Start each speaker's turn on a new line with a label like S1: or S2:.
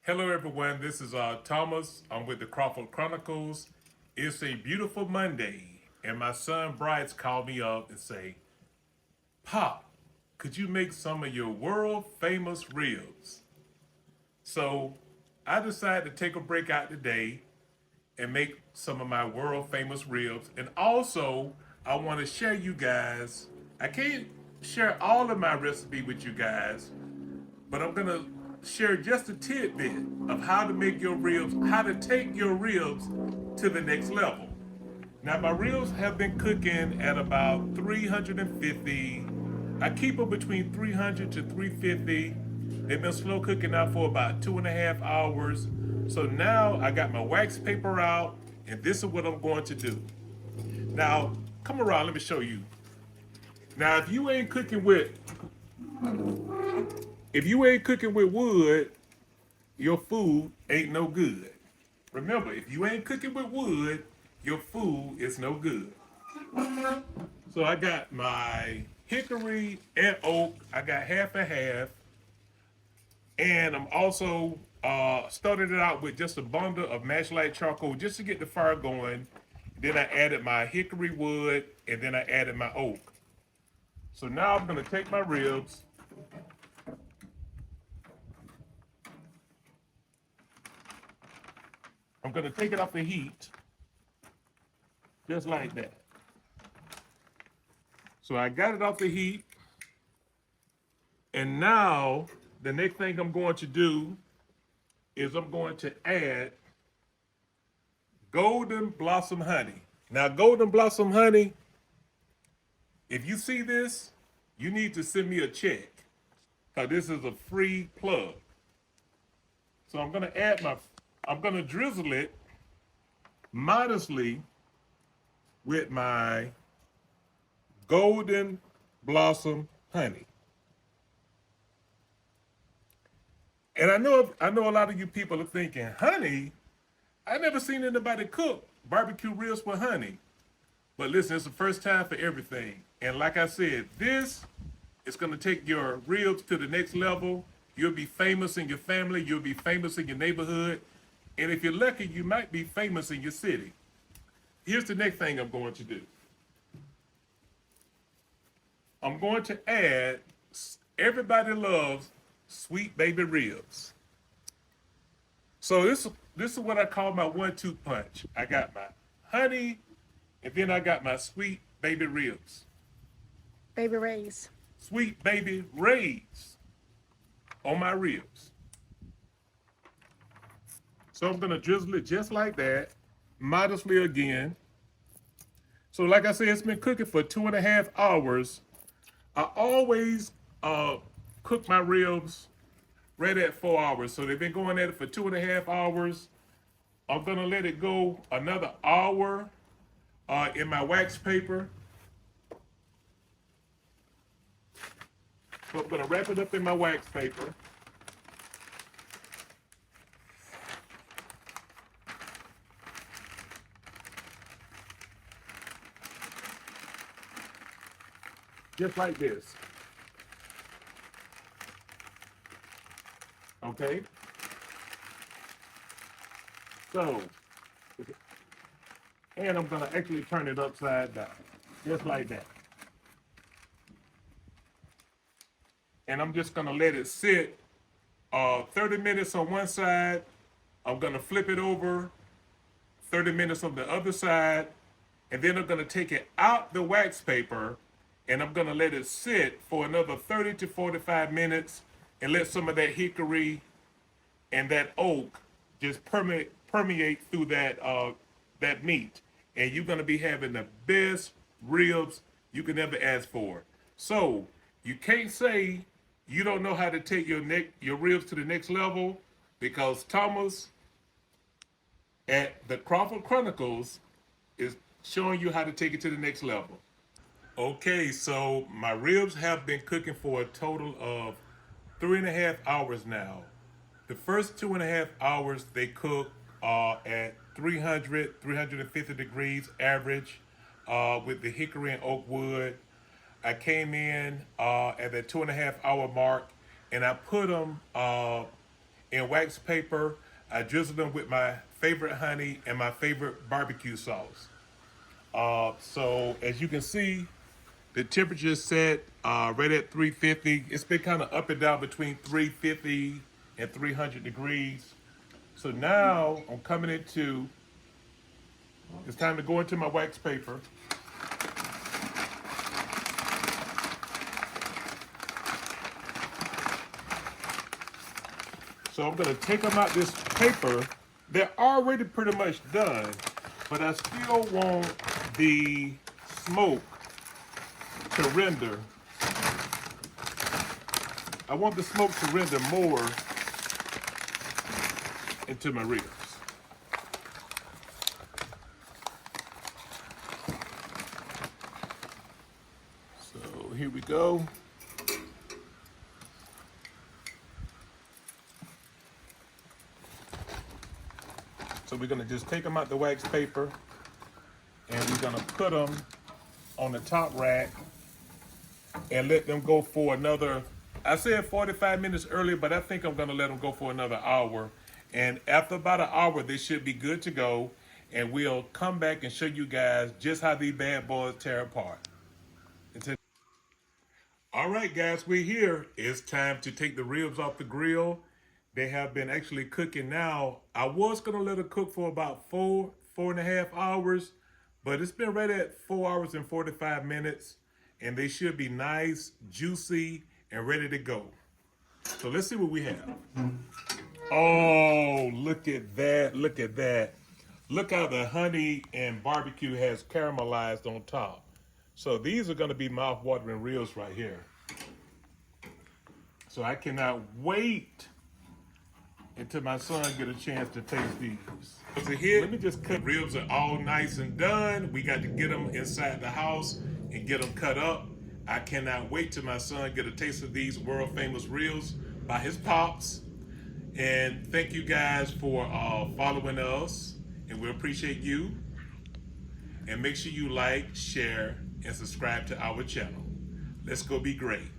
S1: Hello, everyone. This is Thomas. I'm with the Crawford Chronicles. It's a beautiful Monday, and my son Bryce called me up and say, "Pop, could you make some of your world famous ribs?" So I decided to take a break out today and make some of my world famous ribs. And also, I want to share you guys. I can't share all of my recipe with you guys, but I'm gonna share just a tidbit of how to make your ribs, how to take your ribs to the next level. Now my ribs have been cooking at about 350. I keep them between 300 to 350. They've been slow cooking now for about 2.5 hours. So now I got my wax paper out, and this is what I'm going to do. Now, come around, let me show you. Now, if you ain't cooking with wood, your food ain't no good. Remember, if you ain't cooking with wood, your food is no good. So I got my hickory and oak. I got half and half. And I'm also started it out with just a bundle of mashed light charcoal just to get the fire going. Then I added my hickory wood and then I added my oak. So now I'm gonna take my ribs. I'm gonna take it off the heat, just like that. So I got it off the heat. And now the next thing I'm going to do is I'm going to add golden blossom honey. Now, golden blossom honey, if you see this, you need to send me a check because this is a free plug. So I'm gonna drizzle it modestly with my golden blossom honey. And I know a lot of you people are thinking, honey, I never seen anybody cook barbecue ribs with honey. But listen, it's the first time for everything. And like I said, this is going to take your ribs to the next level. You'll be famous in your family. You'll be famous in your neighborhood. And if you're lucky, you might be famous in your city. Here's the next thing I'm going to do. I'm going to add, everybody loves sweet baby ribs. So this is what I call my 1-2 punch. I got my honey, and then I got my sweet baby ribs.
S2: Baby Ray's.
S1: Sweet baby rays on my ribs. So I'm gonna drizzle it just like that, modestly again. So like I said, it's been cooking for 2.5 hours. I always cook my ribs right at 4 hours. So they've been going at it for 2.5 hours. I'm gonna let it go another hour in my wax paper. So I'm gonna wrap it up in my wax paper. Just like this. Okay? So, and I'm gonna actually turn it upside down. Just like that. And I'm just gonna let it sit 30 minutes on one side. I'm gonna flip it over 30 minutes on the other side. And then I'm gonna take it out the wax paper and I'm gonna let it sit for another 30 to 45 minutes and let some of that hickory and that oak just permeate through that meat, and you're gonna be having the best ribs you can ever ask for. So you can't say you don't know how to take your ribs to the next level because Thomas at the Crawford Chronicles is showing you how to take it to the next level. Okay, so my ribs have been cooking for a total of 3.5 hours now. The first 2.5 hours they cook at 300, 350 degrees average with the hickory and oak wood. I came in at the 2.5 hour mark and I put them in wax paper. I drizzle them with my favorite honey and my favorite barbecue sauce. So as you can see, the temperature is set right at 350. It's been kind of up and down between 350 and 300 degrees. So now I'm coming into, it's time to go into my wax paper. So I'm gonna take them out this paper. They're already pretty much done, but I still want the smoke to render. I want the smoke to render more into my ribs. So here we go. So we're gonna just take them out the wax paper and we're gonna put them on the top rack and let them go for another, I said 45 minutes earlier, but I think I'm gonna let them go for another hour. And after about an hour, they should be good to go. And we'll come back and show you guys just how these bad boys tear apart. All right, guys, we're here. It's time to take the ribs off the grill. They have been actually cooking now. I was gonna let it cook for about 4.5 hours, but it's been right at 4 hours and 45 minutes. And they should be nice, juicy, and ready to go. So let's see what we have. Oh, look at that, look at that. Look how the honey and barbecue has caramelized on top. So these are gonna be mouth-watering ribs right here. So I cannot wait until my son get a chance to taste these. So here, let me just cut. Ribs are all nice and done. We got to get them inside the house and get them cut up. I cannot wait till my son get a taste of these world famous ribs by his pops. And thank you guys for following us, and we appreciate you. And make sure you like, share, and subscribe to our channel. Let's go be great.